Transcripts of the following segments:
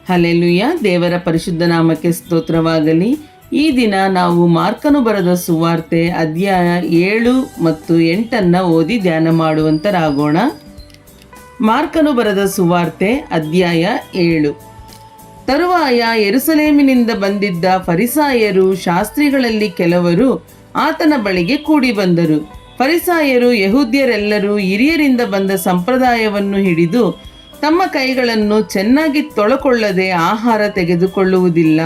Hallelujah. ದೇವರ ಪರಿಶುದ್ಧ ನಾಮಕ್ಕೆ ಸ್ತೋತ್ರವಾಗಲಿ. ಈ ದಿನ ನಾವು ಮಾರ್ಕನು ಬರೆದ ಸುವಾರ್ತೆ ಅಧ್ಯಾಯ 7 ಮತ್ತು 8 ಓದಿ ಧ್ಯಾನ ಮಾಡುವಂತರಾಗೋಣ. ಮಾರ್ಕನು ಬರೆದ ಸುವಾರ್ತೆ ಅಧ್ಯಾಯ 7. ತರುವಾಯ ಯೆರೂಸಲೇಮಿನಿಂದ ಬಂದಿದ್ದ ಫರಿಸಾಯರು ಶಾಸ್ತ್ರಿಗಳಲ್ಲಿ ಕೆಲವರು ಆತನ ಬಳಿಗೆ ಕೂಡಿ ಬಂದರು. ಫರಿಸಾಯರು ಯೆಹೂದ್ಯರೆಲ್ಲರೂ ಹಿರಿಯರಿಂದ ಬಂದ ಸಂಪ್ರದಾಯವನ್ನು ಹಿಡಿದು ತಮ್ಮ ಕೈಗಳನ್ನು ಚೆನ್ನಾಗಿ ತೊಳಕೊಳ್ಳದೆ ಆಹಾರ ತೆಗೆದುಕೊಳ್ಳುವುದಿಲ್ಲ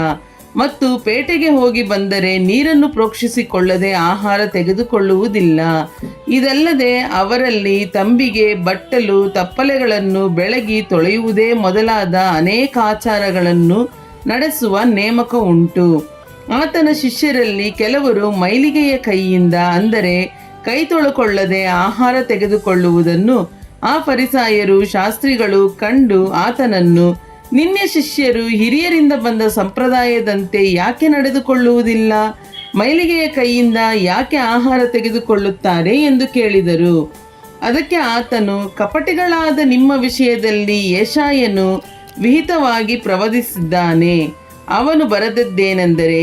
ಮತ್ತು ಪೇಟೆಗೆ ಹೋಗಿ ಬಂದರೆ ನೀರನ್ನು ಪ್ರೋಕ್ಷಿಸಿಕೊಳ್ಳದೆ ಆಹಾರ ತೆಗೆದುಕೊಳ್ಳುವುದಿಲ್ಲ. ಇದಲ್ಲದೆ ಅವರಲ್ಲಿ ತಂಬಿಗೆ, ಬಟ್ಟಲು, ತಪ್ಪಲೆಗಳನ್ನು ಬೆಳಗಿ ತೊಳೆಯುವುದೇ ಮೊದಲಾದ ಅನೇಕ ಆಚಾರಗಳನ್ನು ನಡೆಸುವ ನೇಮಕ ಉಂಟು. ಆತನ ಶಿಷ್ಯರಲ್ಲಿ ಕೆಲವರು ಮೈಲಿಗೆಯ ಕೈಯಿಂದ, ಅಂದರೆ ಕೈ ತೊಳಕೊಳ್ಳದೆ ಆಹಾರ ತೆಗೆದುಕೊಳ್ಳುವುದನ್ನು ಆ ಫರಿಸಾಯರು ಶಾಸ್ತ್ರಿಗಳು ಕಂಡು ಆತನನ್ನು, ನಿನ್ನ ಶಿಷ್ಯರು ಹಿರಿಯರಿಂದ ಬಂದ ಸಂಪ್ರದಾಯದಂತೆ ಯಾಕೆ ನಡೆದುಕೊಳ್ಳುವುದಿಲ್ಲ? ಮೈಲಿಗೆಯ ಕೈಯಿಂದ ಯಾಕೆ ಆಹಾರ ತೆಗೆದುಕೊಳ್ಳುತ್ತಾರೆ ಎಂದು ಕೇಳಿದರು. ಅದಕ್ಕೆ ಆತನು, ಕಪಟಿಗಳಾದ ನಿಮ್ಮ ವಿಷಯದಲ್ಲಿ ಯೆಶಾಯನು ವಿಹಿತವಾಗಿ ಪ್ರವಾದಿಸಿದ್ದಾನೆ. ಅವನು ಬರೆದದ್ದೇನೆಂದರೆ,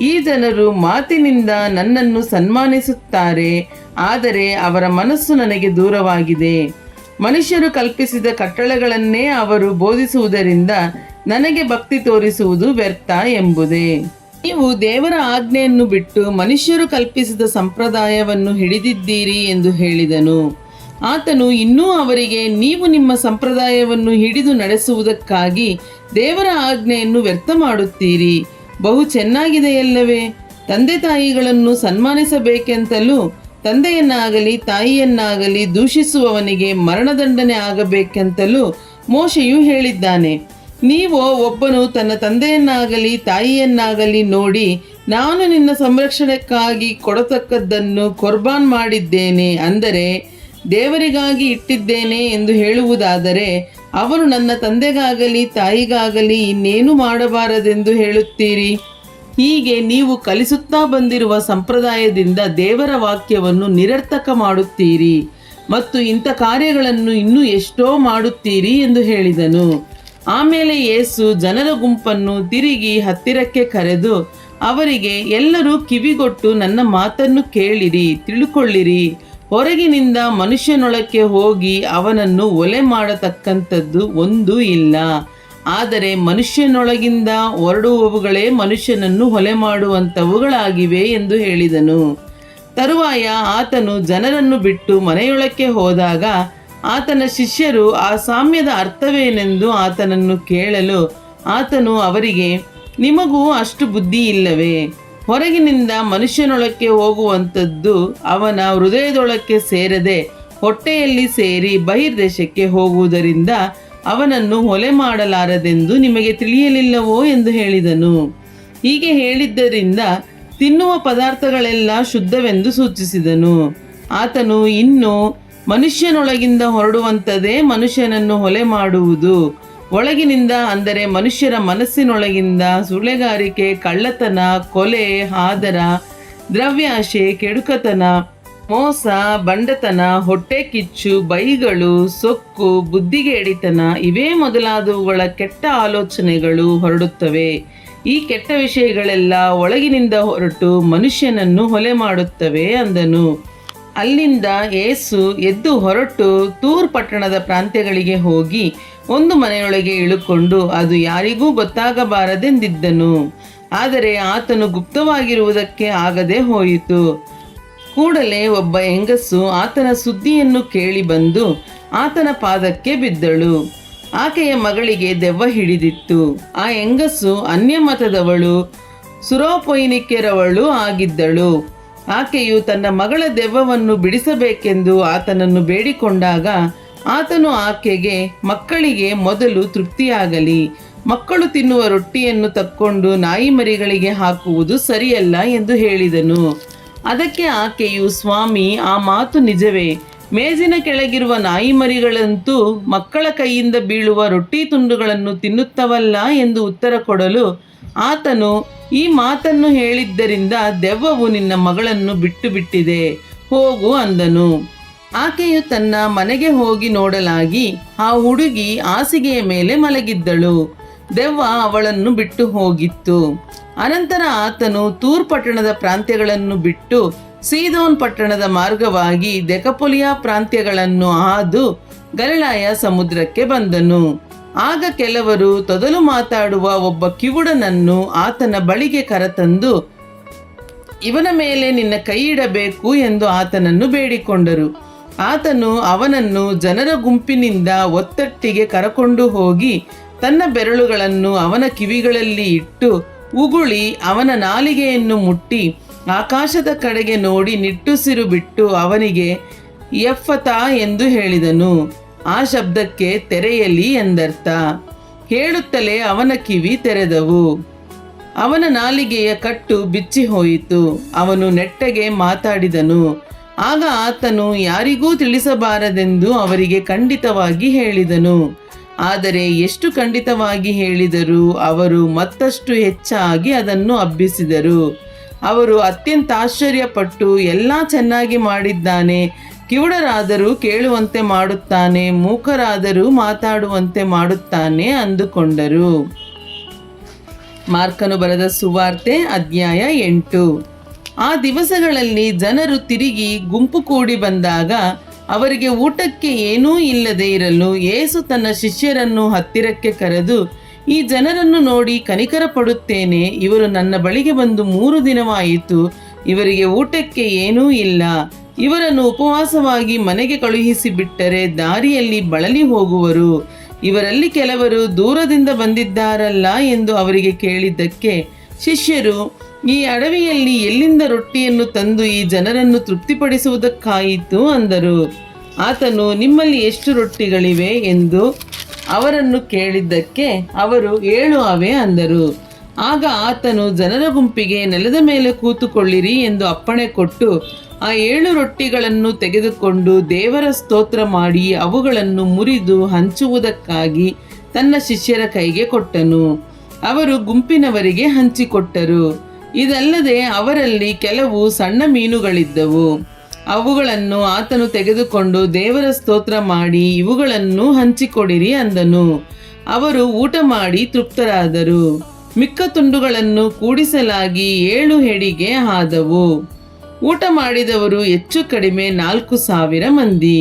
ಈ ಜನರು ಮಾತಿನಿಂದ ನನ್ನನ್ನು ಸನ್ಮಾನಿಸುತ್ತಾರೆ, ಆದರೆ ಅವರ ಮನಸ್ಸು ನನಗೆ ದೂರವಾಗಿದೆ. ಮನುಷ್ಯರು ಕಲ್ಪಿಸಿದ ಕಟ್ಟಳೆಗಳನ್ನೇ ಅವರು ಬೋಧಿಸುವುದರಿಂದ ನನಗೆ ಭಕ್ತಿ ತೋರಿಸುವುದು ವ್ಯರ್ಥ ಎಂಬುದೇ. ನೀವು ದೇವರ ಆಜ್ಞೆಯನ್ನು ಬಿಟ್ಟು ಮನುಷ್ಯರು ಕಲ್ಪಿಸಿದ ಸಂಪ್ರದಾಯವನ್ನು ಹಿಡಿದಿದ್ದೀರಿ ಎಂದು ಹೇಳಿದನು. ಆತನು ಇನ್ನೂ ಅವರಿಗೆ, ನೀವು ನಿಮ್ಮ ಸಂಪ್ರದಾಯವನ್ನು ಹಿಡಿದು ನಡೆಸುವುದಕ್ಕಾಗಿ ದೇವರ ಆಜ್ಞೆಯನ್ನು ವ್ಯರ್ಥ ಮಾಡುತ್ತೀರಿ. ಬಹು ಚೆನ್ನಾಗಿದೆಯಲ್ಲವೇ? ತಂದೆ ತಾಯಿಗಳನ್ನು ಸನ್ಮಾನಿಸಬೇಕೆಂತಲೂ ತಂದೆಯನ್ನಾಗಲಿ ತಾಯಿಯನ್ನಾಗಲಿ ದೂಷಿಸುವವನಿಗೆ ಮರಣದಂಡನೆ ಆಗಬೇಕೆಂತಲೂ ಮೋಶೆಯು ಹೇಳಿದ್ದಾನೆ. ನೀವು ಒಬ್ಬನು ತನ್ನ ತಂದೆಯನ್ನಾಗಲಿ ತಾಯಿಯನ್ನಾಗಲಿ ನೋಡಿ, ನಾನು ನಿನ್ನ ಸಂರಕ್ಷಣೆಗಾಗಿ ಕೊಡತಕ್ಕದ್ದನ್ನು ಕೊರ್ಬಾನ್ ಮಾಡಿದ್ದೇನೆ, ಅಂದರೆ ದೇವರಿಗಾಗಿ ಇಟ್ಟಿದ್ದೇನೆ ಎಂದು ಹೇಳುವುದಾದರೆ, ಅವನು ನನ್ನ ತಂದೆಗಾಗಲಿ ತಾಯಿಗಾಗಲಿ ಇನ್ನೇನು ಮಾಡಬಾರದೆಂದು ಹೇಳುತ್ತೀರಿ? ಹೀಗೆ ನೀವು ಕಲಿಸುತ್ತಾ ಬಂದಿರುವ ಸಂಪ್ರದಾಯದಿಂದ ದೇವರ ವಾಕ್ಯವನ್ನು ನಿರರ್ಥಕ ಮಾಡುತ್ತೀರಿ ಮತ್ತು ಇಂಥ ಕಾರ್ಯಗಳನ್ನು ಇನ್ನೂ ಎಷ್ಟೋ ಮಾಡುತ್ತೀರಿ ಎಂದು ಹೇಳಿದನು. ಆಮೇಲೆ ಯೇಸು ಜನರ ಗುಂಪನ್ನು ತಿರುಗಿ ಹತ್ತಿರಕ್ಕೆ ಕರೆದು ಅವರಿಗೆ, ಎಲ್ಲರೂ ಕಿವಿಗೊಟ್ಟು ನನ್ನ ಮಾತನ್ನು ಕೇಳಿರಿ, ತಿಳುಕೊಳ್ಳಿರಿ. ಹೊರಗಿನಿಂದ ಮನುಷ್ಯನೊಳಕ್ಕೆ ಹೋಗಿ ಅವನನ್ನು ಒಲೆ ಮಾಡತಕ್ಕಂಥದ್ದು ಒಂದೂ ಇಲ್ಲ, ಆದರೆ ಮನುಷ್ಯನೊಳಗಿಂದ ಹೊರಡುವವುಗಳೇ ಮನುಷ್ಯನನ್ನು ಹೊಲೆ ಮಾಡುವಂಥವುಗಳಾಗಿವೆ ಎಂದು ಹೇಳಿದನು. ತರುವಾಯ ಆತನು ಜನರನ್ನು ಬಿಟ್ಟು ಮನೆಯೊಳಕ್ಕೆ ಹೋದಾಗ ಆತನ ಶಿಷ್ಯರು ಆ ಸಾಮ್ಯದ ಅರ್ಥವೇನೆಂದು ಆತನನ್ನು ಕೇಳಲು ಆತನು ಅವರಿಗೆ, ನಿಮಗೂ ಅಷ್ಟು ಬುದ್ಧಿ ಇಲ್ಲವೇ? ಹೊರಗಿನಿಂದ ಮನುಷ್ಯನೊಳಕ್ಕೆ ಹೋಗುವಂಥದ್ದು ಅವನ ಹೃದಯದೊಳಕ್ಕೆ ಸೇರದೆ ಹೊಟ್ಟೆಯಲ್ಲಿ ಸೇರಿ ಬಹಿರ್ದೇಶಕ್ಕೆ ಹೋಗುವುದರಿಂದ ಅವನನ್ನು ಹೊಲೆ ಮಾಡಲಾರದೆಂದು ನಿಮಗೆ ತಿಳಿಯಲಿಲ್ಲವೋ ಎಂದು ಹೇಳಿದನು. ಹೀಗೆ ಹೇಳಿದ್ದರಿಂದ ತಿನ್ನುವ ಪದಾರ್ಥಗಳೆಲ್ಲ ಶುದ್ಧವೆಂದು ಸೂಚಿಸಿದನು. ಆತನು ಇನ್ನು, ಮನುಷ್ಯನೊಳಗಿಂದ ಹೊರಡುವಂಥದ್ದೇ ಮನುಷ್ಯನನ್ನು ಹೊಲೆ ಮಾಡುವುದು. ಒಳಗಿನಿಂದ, ಅಂದರೆ ಮನುಷ್ಯರ ಮನಸ್ಸಿನೊಳಗಿಂದ ಸುಳ್ಳೆಗಾರಿಕೆ, ಕಳ್ಳತನ, ಕೊಲೆ, ಹಾದರ, ದ್ರವ್ಯಾಶೆ, ಕೆಡುಕತನ, ಮೋಸ, ಬಂಡತನ, ಹೊಟ್ಟೆ ಕಿಚ್ಚು, ಬೈಗಳು, ಸೊಕ್ಕು, ಬುದ್ಧಿಗೇಡಿತನ, ಇವೇ ಮೊದಲಾದವುಗಳ ಕೆಟ್ಟ ಆಲೋಚನೆಗಳು ಹೊರಡುತ್ತವೆ. ಈ ಕೆಟ್ಟ ವಿಷಯಗಳೆಲ್ಲ ಒಳಗಿನಿಂದ ಹೊರಟು ಮನುಷ್ಯನನ್ನು ಹೊಲೆ ಮಾಡುತ್ತವೆ ಅಂದನು. ಅಲ್ಲಿಂದ ಯೇಸು ಎದ್ದು ಹೊರಟು ತೂರ್ ಪಟ್ಟಣದ ಪ್ರಾಂತ್ಯಗಳಿಗೆ ಹೋಗಿ ಒಂದು ಮನೆಯೊಳಗೆ ಇಳುಕೊಂಡು ಅದು ಯಾರಿಗೂ ಗೊತ್ತಾಗಬಾರದೆಂದಿದ್ದನು. ಆದರೆ ಆತನು ಗುಪ್ತವಾಗಿರುವುದಕ್ಕೆ ಆಗದೆ ಹೋಯಿತು. ಕೂಡಲೇ ಒಬ್ಬ ಹೆಂಗಸು ಆತನ ಸುದ್ದಿಯನ್ನು ಕೇಳಿ ಬಂದು ಆತನ ಪಾದಕ್ಕೆ ಬಿದ್ದಳು. ಆಕೆಯ ಮಗಳಿಗೆ ದೆವ್ವ ಹಿಡಿದಿತ್ತು. ಆ ಹೆಂಗಸು ಅನ್ಯಮತದವಳು, ಸುರೋಪೊಯಿನಿಕ್ಯರವಳು ಆಗಿದ್ದಳು. ಆಕೆಯು ತನ್ನ ಮಗಳ ದೆವ್ವವನ್ನು ಬಿಡಿಸಬೇಕೆಂದು ಆತನನ್ನು ಬೇಡಿಕೊಂಡಾಗ ಆತನು ಆಕೆಗೆ, ಮಕ್ಕಳಿಗೆ ಮೊದಲು ತೃಪ್ತಿಯಾಗಲಿ, ಮಕ್ಕಳು ತಿನ್ನುವ ರೊಟ್ಟಿಯನ್ನು ತಕ್ಕೊಂಡು ನಾಯಿ ಮರಿಗಳಿಗೆ ಹಾಕುವುದು ಸರಿಯಲ್ಲ ಎಂದು ಹೇಳಿದನು. ಅದಕ್ಕೆ ಆಕೆಯು, ಸ್ವಾಮಿ, ಆ ಮಾತು ನಿಜವೇ. ಮೇಜಿನ ಕೆಳಗಿರುವ ನಾಯಿ ಮರಿಗಳಂತೂ ಮಕ್ಕಳ ಕೈಯಿಂದ ಬೀಳುವ ರೊಟ್ಟಿ ತುಂಡುಗಳನ್ನು ತಿನ್ನುತ್ತವಲ್ಲ ಎಂದು ಉತ್ತರ ಕೊಡಲು ಆತನು, ಈ ಮಾತನ್ನು ಹೇಳಿದ್ದರಿಂದ ದೆವ್ವವು ನಿನ್ನ ಮಗಳನ್ನು ಬಿಟ್ಟು ಬಿಟ್ಟಿದೆ, ಹೋಗು ಅಂದನು. ಆಕೆಯು ತನ್ನ ಮನೆಗೆ ಹೋಗಿ ನೋಡಲಾಗಿ ಆ ಹುಡುಗಿ ಹಾಸಿಗೆಯ ಮೇಲೆ ಮಲಗಿದ್ದಳು. ದೆವ್ವ ಅವಳನ್ನು ಬಿಟ್ಟು ಹೋಗಿತ್ತು. ಅನಂತರ ಆತನು ತೂರ್ ಪಟ್ಟಣದ ಪ್ರಾಂತ್ಯಗಳನ್ನು ಬಿಟ್ಟು ಸೀದೋನ್ ಪಟ್ಟಣದ ಮಾರ್ಗವಾಗಿ ದೆಕಪೊಲಿಯ ಪ್ರಾಂತ್ಯಗಳನ್ನು ಹಾದು ಗಲಿಲಾಯ ಸಮುದ್ರಕ್ಕೆ ಬಂದನು. ಆಗ ಕೆಲವರು ತೊದಲು ಮಾತಾಡುವ ಒಬ್ಬ ಕಿವುಡನನ್ನು ಆತನ ಬಳಿಗೆ ಕರೆತಂದು, ಇವನ ಮೇಲೆ ನಿನ್ನ ಕೈ ಇಡಬೇಕು ಎಂದು ಆತನನ್ನು ಬೇಡಿಕೊಂಡರು. ಆತನು ಅವನನ್ನು ಜನರ ಗುಂಪಿನಿಂದ ಒತ್ತಟ್ಟಿಗೆ ಕರಕೊಂಡು ಹೋಗಿ ತನ್ನ ಬೆರಳುಗಳನ್ನು ಅವನ ಕಿವಿಗಳಲ್ಲಿ ಇಟ್ಟು ಉಗುಳಿ ಅವನ ನಾಲಿಗೆಯನ್ನು ಮುಟ್ಟಿ ಆಕಾಶದ ಕಡೆಗೆ ನೋಡಿ ನಿಟ್ಟುಸಿರು ಬಿಟ್ಟು ಅವನಿಗೆ ಎಫ್ಫತಾ ಎಂದು ಹೇಳಿದನು. ಆ ಶಬ್ದಕ್ಕೆ ತೆರೆಯಲಿ ಎಂದರ್ಥ. ಹೇಳುತ್ತಲೇ ಅವನ ಕಿವಿ ತೆರೆದವು. ಅವನ ನಾಲಿಗೆಯ ಕಟ್ಟು ಬಿಚ್ಚಿ ಹೋಯಿತು. ಅವನು ನೆಟ್ಟಗೆ ಮಾತಾಡಿದನು. ಆಗ ಆತನು ಯಾರಿಗೂ ತಿಳಿಸಬಾರದೆಂದು ಅವರಿಗೆ ಖಂಡಿತವಾಗಿ ಹೇಳಿದನು. ಆದರೆ ಎಷ್ಟು ಖಂಡಿತವಾಗಿ ಹೇಳಿದರೂ ಅವರು ಮತ್ತಷ್ಟು ಹೆಚ್ಚಾಗಿ ಅದನ್ನು ಹಬ್ಬಿಸಿದರು. ಅವರು ಅತ್ಯಂತ ಆಶ್ಚರ್ಯಪಟ್ಟು, ಎಲ್ಲ ಚೆನ್ನಾಗಿ ಮಾಡಿದ್ದಾನೆ, ಕಿವುಡರಾದರೂ ಕೇಳುವಂತೆ ಮಾಡುತ್ತಾನೆ, ಮೂಕರಾದರೂ ಮಾತಾಡುವಂತೆ ಮಾಡುತ್ತಾನೆ ಅಂದುಕೊಂಡರು. ಮಾರ್ಕನು ಬರೆದ ಸುವಾರ್ತೆ ಅಧ್ಯಾಯ 8. ಆ ದಿವಸಗಳಲ್ಲಿ ಜನರು ತಿರುಗಿ ಗುಂಪು ಕೂಡಿ ಬಂದಾಗ ಅವರಿಗೆ ಊಟಕ್ಕೆ ಏನೂ ಇಲ್ಲದೆ ಇರಲು ಯೇಸು ತನ್ನ ಶಿಷ್ಯರನ್ನು ಹತ್ತಿರಕ್ಕೆ ಕರೆದು, ಈ ಜನರನ್ನು ನೋಡಿ ಕನಿಕರ ಪಡುತ್ತೇನೆ. ಇವರು ನನ್ನ ಬಳಿಗೆ ಬಂದು 3 ದಿನವಾಯಿತು, ಇವರಿಗೆ ಊಟಕ್ಕೆ ಏನೂ ಇಲ್ಲ. ಇವರನ್ನು ಉಪವಾಸವಾಗಿ ಮನೆಗೆ ಕಳುಹಿಸಿ ಬಿಟ್ಟರೆ ದಾರಿಯಲ್ಲಿ ಬಳಲಿ ಹೋಗುವರು. ಇವರಲ್ಲಿ ಕೆಲವರು ದೂರದಿಂದ ಬಂದಿದ್ದಾರಲ್ಲ ಎಂದು ಅವರಿಗೆ ಕೇಳಿದ್ದಕ್ಕೆ ಶಿಷ್ಯರು, ಈ ಅಡವಿಯಲ್ಲಿ ಎಲ್ಲಿಂದ ರೊಟ್ಟಿಯನ್ನು ತಂದು ಈ ಜನರನ್ನು ತೃಪ್ತಿಪಡಿಸುವುದಕ್ಕಾಯಿತು ಅಂದರು. ಆತನು, ನಿಮ್ಮಲ್ಲಿ ಎಷ್ಟು ರೊಟ್ಟಿಗಳಿವೆ ಎಂದು ಅವರನ್ನು ಕೇಳಿದ್ದಕ್ಕೆ ಅವರು 7 ಅವೆ ಅಂದರು. ಆಗ ಆತನು ಜನರ ಗುಂಪಿಗೆ ನೆಲದ ಮೇಲೆ ಕೂತುಕೊಳ್ಳಿರಿ ಎಂದು ಅಪ್ಪಣೆ ಕೊಟ್ಟು ಆ 7 ರೊಟ್ಟಿಗಳನ್ನು ತೆಗೆದುಕೊಂಡು ದೇವರ ಸ್ತೋತ್ರ ಮಾಡಿ ಅವುಗಳನ್ನು ಮುರಿದು ಹಂಚುವುದಕ್ಕಾಗಿ ತನ್ನ ಶಿಷ್ಯರ ಕೈಗೆ ಕೊಟ್ಟನು. ಅವರು ಗುಂಪಿನವರಿಗೆ ಹಂಚಿಕೊಟ್ಟರು. ಇದಲ್ಲದೆ ಅವರಲ್ಲಿ ಕೆಲವು ಸಣ್ಣ ಮೀನುಗಳಿದ್ದವು. ಅವುಗಳನ್ನು ಆತನು ತೆಗೆದುಕೊಂಡು ದೇವರ ಸ್ತೋತ್ರ ಮಾಡಿ, ಇವುಗಳನ್ನು ಹಂಚಿಕೊಡಿರಿ ಅಂದನು. ಅವರು ಊಟ ಮಾಡಿ ತೃಪ್ತರಾದರು. ಮಿಕ್ಕ ತುಂಡುಗಳನ್ನು ಕೂಡಿಸಲಾಗಿ 7 ಹೆಡಿಗೆ ಆದವು. ಊಟ ಮಾಡಿದವರು ಹೆಚ್ಚು ಕಡಿಮೆ 4,000 ಮಂದಿ.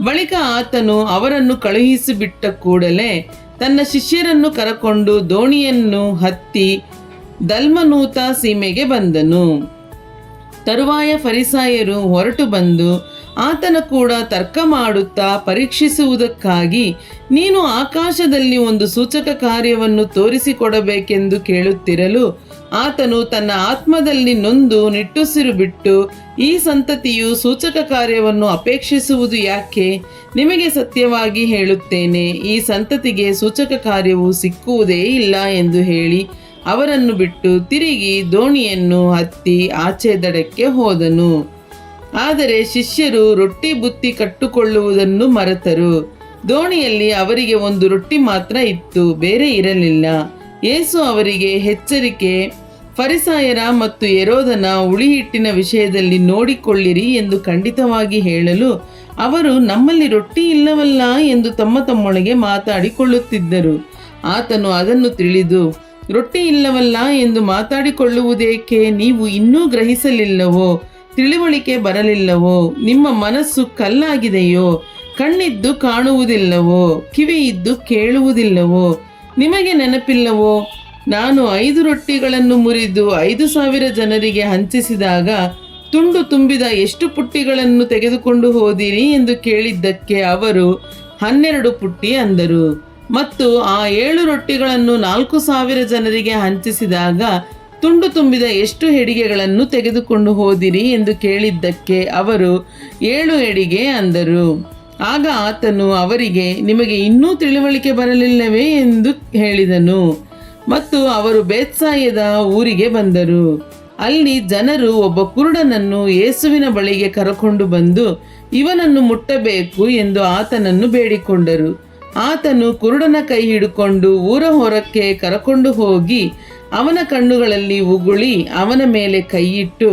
ಬಳಿಕ ಆತನು ಅವರನ್ನು ಕಳುಹಿಸಿಬಿಟ್ಟ ಕೂಡಲೇ ತನ್ನ ಶಿಷ್ಯರನ್ನು ಕರಕೊಂಡು ದೋಣಿಯನ್ನು ಹತ್ತಿ ದಲ್ಮನೂತ ಸೀಮೆಗೆ ಬಂದನು. ತರುವಾಯ ಫರಿಸಾಯರು ಹೊರಟು ಬಂದು ಆತನ ಕೂಡ ತರ್ಕ ಮಾಡುತ್ತಾ ಪರೀಕ್ಷಿಸುವುದಕ್ಕಾಗಿ, ನೀನು ಆಕಾಶದಲ್ಲಿ ಒಂದು ಸೂಚಕ ಕಾರ್ಯವನ್ನು ತೋರಿಸಿಕೊಡಬೇಕೆಂದು ಕೇಳುತ್ತಿರಲು, ಆತನು ತನ್ನ ಆತ್ಮದಲ್ಲಿ ನೊಂದು ನಿಟ್ಟುಸಿರು ಬಿಟ್ಟು, ಈ ಸಂತತಿಯು ಸೂಚಕ ಕಾರ್ಯವನ್ನು ಅಪೇಕ್ಷಿಸುವುದು ಯಾಕೆ? ನಿಮಗೆ ಸತ್ಯವಾಗಿ ಹೇಳುತ್ತೇನೆ, ಈ ಸಂತತಿಗೆ ಸೂಚಕ ಕಾರ್ಯವು ಸಿಕ್ಕುವುದೇ ಇಲ್ಲ ಎಂದು ಹೇಳಿ ಅವರನ್ನು ಬಿಟ್ಟು ತಿರುಗಿ ದೋಣಿಯನ್ನು ಹತ್ತಿ ಆಚೆ ದಡಕ್ಕೆ ಹೋದನು. ಆದರೆ ಶಿಷ್ಯರು ರೊಟ್ಟಿ ಬುತ್ತಿ ಕಟ್ಟುಕೊಳ್ಳುವುದನ್ನು ಮರೆತರು. ದೋಣಿಯಲ್ಲಿ ಅವರಿಗೆ 1 ರೊಟ್ಟಿ ಮಾತ್ರ ಇತ್ತು, ಬೇರೆ ಇರಲಿಲ್ಲ. ಯೇಸು ಅವರಿಗೆ ಎಚ್ಚರಿಕೆ, ಫರಿಸಾಯರ ಮತ್ತು ಹೆರೋದನ ಹುಳಿಹಿಟ್ಟಿನ ವಿಷಯದಲ್ಲಿ ನೋಡಿಕೊಳ್ಳಿರಿ ಎಂದು ಖಂಡಿತವಾಗಿ ಹೇಳಲು, ಅವರು ನಮ್ಮಲ್ಲಿ ರೊಟ್ಟಿ ಇಲ್ಲವಲ್ಲ ಎಂದು ತಮ್ಮೊಳಗೆ ಮಾತಾಡಿಕೊಳ್ಳುತ್ತಿದ್ದರು. ಆತನು ಅದನ್ನು ತಿಳಿದು, ರೊಟ್ಟಿ ಇಲ್ಲವಲ್ಲ ಎಂದು ಮಾತಾಡಿಕೊಳ್ಳುವುದೇಕೆ? ನೀವು ಇನ್ನೂ ಗ್ರಹಿಸಲಿಲ್ಲವೋ? ತಿಳಿವಳಿಕೆ ಬರಲಿಲ್ಲವೋ? ನಿಮ್ಮ ಮನಸ್ಸು ಕಲ್ಲಾಗಿದೆಯೋ? ಕಣ್ಣಿದ್ದು ಕಾಣುವುದಿಲ್ಲವೋ? ಕಿವಿಯಿದ್ದು ಕೇಳುವುದಿಲ್ಲವೋ? ನಿಮಗೆ ನೆನಪಿಲ್ಲವೋ? ನಾನು 5 ರೊಟ್ಟಿಗಳನ್ನು ಮುರಿದು 5,000 ಜನರಿಗೆ ಹಂಚಿಸಿದಾಗ ತುಂಡು ತುಂಬಿದ ಎಷ್ಟು ಪುಟ್ಟಿಗಳನ್ನು ತೆಗೆದುಕೊಂಡು ಹೋದಿರಿ ಎಂದು ಕೇಳಿದ್ದಕ್ಕೆ ಅವರು 12 ಪುಟ್ಟಿ ಅಂದರು. ಮತ್ತು ಆ 7 ರೊಟ್ಟಿಗಳನ್ನು 4,000 ಜನರಿಗೆ ಹಂಚಿಸಿದಾಗ ತುಂಡು ತುಂಬಿದ ಎಷ್ಟು ಹೆಡಿಗೆಗಳನ್ನು ತೆಗೆದುಕೊಂಡು ಹೋದಿರಿ ಎಂದು ಕೇಳಿದ್ದಕ್ಕೆ ಅವರು 7 ಹೆಡಿಗೆ ಅಂದರು. ಆಗ ಆತನು ಅವರಿಗೆ, ನಿಮಗೆ ಇನ್ನೂ ತಿಳಿವಳಿಕೆ ಬರಲಿಲ್ಲವೇ ಎಂದು ಹೇಳಿದನು. ಮತ್ತು ಅವರು ಬೇತ್ಸಾಯದ ಊರಿಗೆ ಬಂದರು. ಅಲ್ಲಿ ಜನರು ಒಬ್ಬ ಕುರುಡನನ್ನು ಯೇಸುವಿನ ಬಳಿಗೆ ಕರಕೊಂಡು ಬಂದು, ಇವನನ್ನು ಮುಟ್ಟಬೇಕು ಎಂದು ಆತನನ್ನು ಬೇಡಿಕೊಂಡರು. ಆತನು ಕುರುಡನ ಕೈ ಹಿಡುಕೊಂಡು ಊರ ಹೊರಕ್ಕೆ ಕರಕೊಂಡು ಹೋಗಿ ಅವನ ಕಣ್ಣುಗಳಲ್ಲಿ ಉಗುಳಿ ಅವನ ಮೇಲೆ ಕೈಯಿಟ್ಟು,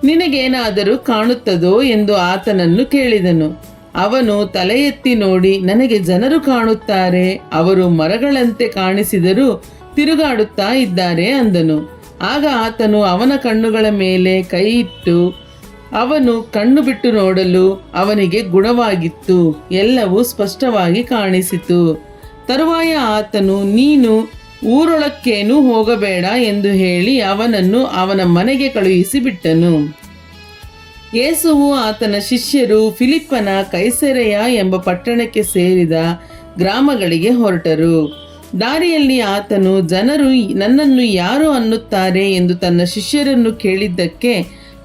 ನಿನಗೇನಾದರೂ ಕಾಣುತ್ತದೋ ಎಂದು ಆತನನ್ನು ಕೇಳಿದನು. ಅವನು ತಲೆ ಎತ್ತಿ ನೋಡಿ, ನನಗೆ ಜನರು ಕಾಣುತ್ತಾರೆ, ಅವರು ಮರಗಳಂತೆ ಕಾಣಿಸಿದರೂ ತಿರುಗಾಡುತ್ತಾ ಇದ್ದಾರೆ ಅಂದನು. ಆಗ ಆತನು ಅವನ ಕಣ್ಣುಗಳ ಮೇಲೆ ಕೈ ಇಟ್ಟು ಅವನು ಕಣ್ಣು ಬಿಟ್ಟು ನೋಡಲು ಅವನಿಗೆ ಗುಣವಾಗಿತ್ತು, ಎಲ್ಲವೂ ಸ್ಪಷ್ಟವಾಗಿ ಕಾಣಿಸಿತು. ತರುವಾಯ ಆತನು, ನೀನು ಊರೊಳಕ್ಕೇನೂ ಹೋಗಬೇಡ ಎಂದು ಹೇಳಿ ಅವನನ್ನು ಅವನ ಮನೆಗೆ ಕಳುಹಿಸಿಬಿಟ್ಟನು. ಯೇಸುವು ಆತನ ಶಿಷ್ಯರು ಫಿಲಿಪ್ಪನ ಕೈಸರೆಯ ಎಂಬ ಪಟ್ಟಣಕ್ಕೆ ಸೇರಿದ ಗ್ರಾಮಗಳಿಗೆ ಹೊರಟರು. ದಾರಿಯಲ್ಲಿ ಆತನು, ಜನರು ನನ್ನನ್ನು ಯಾರು ಅನ್ನುತ್ತಾರೆ ಎಂದು ತನ್ನ ಶಿಷ್ಯರನ್ನು ಕೇಳಿದ್ದಕ್ಕೆ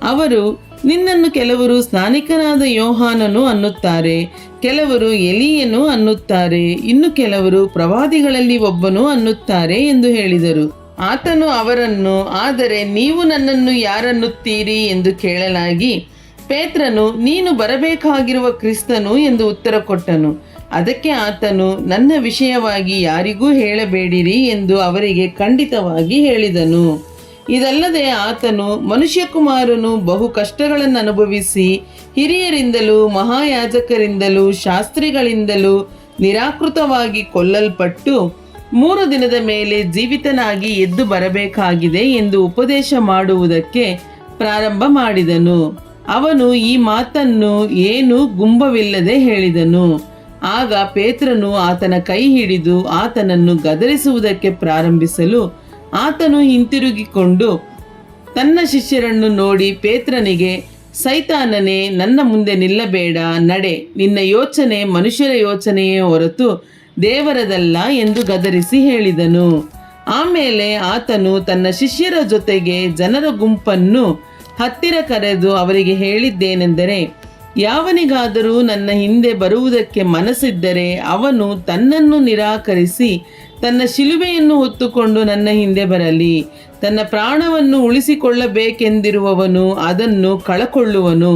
ಅವರು, ನಿನ್ನನ್ನು ಕೆಲವರು ಸ್ನಾನಿಕನಾದ ಯೋಹಾನನು ಅನ್ನುತ್ತಾರೆ, ಕೆಲವರು ಎಲೀಯನು ಅನ್ನುತ್ತಾರೆ, ಇನ್ನು ಕೆಲವರು ಪ್ರವಾದಿಗಳಲ್ಲಿ ಒಬ್ಬನು ಅನ್ನುತ್ತಾರೆ ಎಂದು ಹೇಳಿದರು. ಆತನು ಅವರನ್ನು, ಆದರೆ ನೀವು ನನ್ನನ್ನು ಯಾರನ್ನುತ್ತೀರಿ ಎಂದು ಕೇಳಲಾಗಿ, ಪೇತ್ರನು, ನೀನು ಬರಬೇಕಾಗಿರುವ ಕ್ರಿಸ್ತನು ಎಂದು ಉತ್ತರ ಕೊಟ್ಟನು. ಅದಕ್ಕೆ ಆತನು, ನನ್ನ ವಿಷಯವಾಗಿ ಯಾರಿಗೂ ಹೇಳಬೇಡಿರಿ ಎಂದು ಅವರಿಗೆ ಖಂಡಿತವಾಗಿ ಹೇಳಿದನು. ಇದಲ್ಲದೆ ಆತನು, ಮನುಷ್ಯಕುಮಾರನು ಬಹು ಕಷ್ಟಗಳನ್ನು ಅನುಭವಿಸಿ ಹಿರಿಯರಿಂದಲೂ ಮಹಾಯಾಜಕರಿಂದಲೂ ಶಾಸ್ತ್ರಿಗಳಿಂದಲೂ ನಿರಾಕೃತವಾಗಿ ಕೊಲ್ಲಲ್ಪಟ್ಟು 3 ದಿನದ ಮೇಲೆ ಜೀವಿತನಾಗಿ ಎದ್ದು ಬರಬೇಕಾಗಿದೆ ಎಂದು ಉಪದೇಶ ಮಾಡುವುದಕ್ಕೆ ಪ್ರಾರಂಭ ಮಾಡಿದನು. ಅವನು ಈ ಮಾತನ್ನು ಏನೂ ಗುಂಬವಿಲ್ಲದೆ ಹೇಳಿದನು. ಆಗ ಪೇತ್ರನು ಆತನ ಕೈ ಹಿಡಿದು ಆತನನ್ನು ಗದರಿಸುವುದಕ್ಕೆ ಪ್ರಾರಂಭಿಸಲು ಆತನು ಹಿಂತಿರುಗಿಕೊಂಡು ತನ್ನ ಶಿಷ್ಯರನ್ನು ನೋಡಿ ಪೇತ್ರನಿಗೆ, ಸೈತಾನನೇ, ನನ್ನ ಮುಂದೆ ನಿಲ್ಲಬೇಡ, ನಡೆ, ನಿನ್ನ ಯೋಚನೆ ಮನುಷ್ಯರ ಯೋಚನೆಯೇ ಹೊರತು ದೇವರದಲ್ಲ ಎಂದು ಗದರಿಸಿ ಹೇಳಿದನು. ಆಮೇಲೆ ಆತನು ತನ್ನ ಶಿಷ್ಯರ ಜೊತೆಗೆ ಜನರ ಗುಂಪನ್ನು ಹತ್ತಿರ ಕರೆದು ಅವರಿಗೆ ಹೇಳಿದ್ದೇನೆಂದರೆ, ಯಾವನಿಗಾದರೂ ನನ್ನ ಹಿಂದೆ ಬರುವುದಕ್ಕೆ ಮನಸ್ಸಿದ್ದರೆ ಅವನು ತನ್ನನ್ನು ನಿರಾಕರಿಸಿ ತನ್ನ ಶಿಲುಬೆಯನ್ನು ಹೊತ್ತುಕೊಂಡು ನನ್ನ ಹಿಂದೆ ಬರಲಿ. ತನ್ನ ಪ್ರಾಣವನ್ನು ಉಳಿಸಿಕೊಳ್ಳಬೇಕೆಂದಿರುವವನು ಅದನ್ನು ಕಳಕೊಳ್ಳುವನು.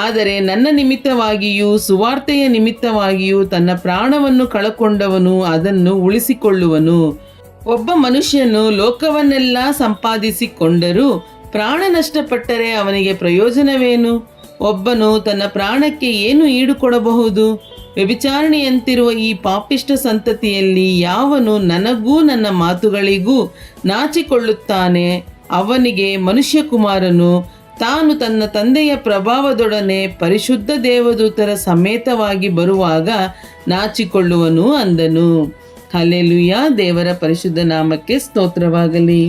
ಆದರೆ ನನ್ನ ನಿಮಿತ್ತವಾಗಿಯೂ ಸುವಾರ್ತೆಯ ನಿಮಿತ್ತವಾಗಿಯೂ ತನ್ನ ಪ್ರಾಣವನ್ನು ಕಳಕೊಂಡವನು ಅದನ್ನು ಉಳಿಸಿಕೊಳ್ಳುವನು. ಒಬ್ಬ ಮನುಷ್ಯನು ಲೋಕವನ್ನೆಲ್ಲ ಸಂಪಾದಿಸಿಕೊಂಡರೂ ಪ್ರಾಣ ನಷ್ಟಪಟ್ಟರೆ ಅವನಿಗೆ ಪ್ರಯೋಜನವೇನು? ಒಬ್ಬನು ತನ್ನ ಪ್ರಾಣಕ್ಕೆ ಏನು ಈಡು ಕೊಡಬಹುದು? ವ್ಯಭಿಚಾರಣೆಯಂತಿರುವ ಈ ಪಾಪಿಷ್ಟ ಸಂತತಿಯಲ್ಲಿ ಯಾವನು ನನಗೂ ನನ್ನ ಮಾತುಗಳಿಗೂ ನಾಚಿಕೊಳ್ಳುತ್ತಾನೆ, ಅವನಿಗೆ ಮನುಷ್ಯಕುಮಾರನು ತಾನು ತನ್ನ ತಂದೆಯ ಪ್ರಭಾವದೊಡನೆ ಪರಿಶುದ್ಧ ದೇವದೂತರ ಸಮೇತವಾಗಿ ಬರುವಾಗ ನಾಚಿಕೊಳ್ಳುವನು ಅಂದನು. ಹಲ್ಲೆಲೂಯಾ. ದೇವರ ಪರಿಶುದ್ಧ ನಾಮಕ್ಕೆ ಸ್ತೋತ್ರವಾಗಲಿ.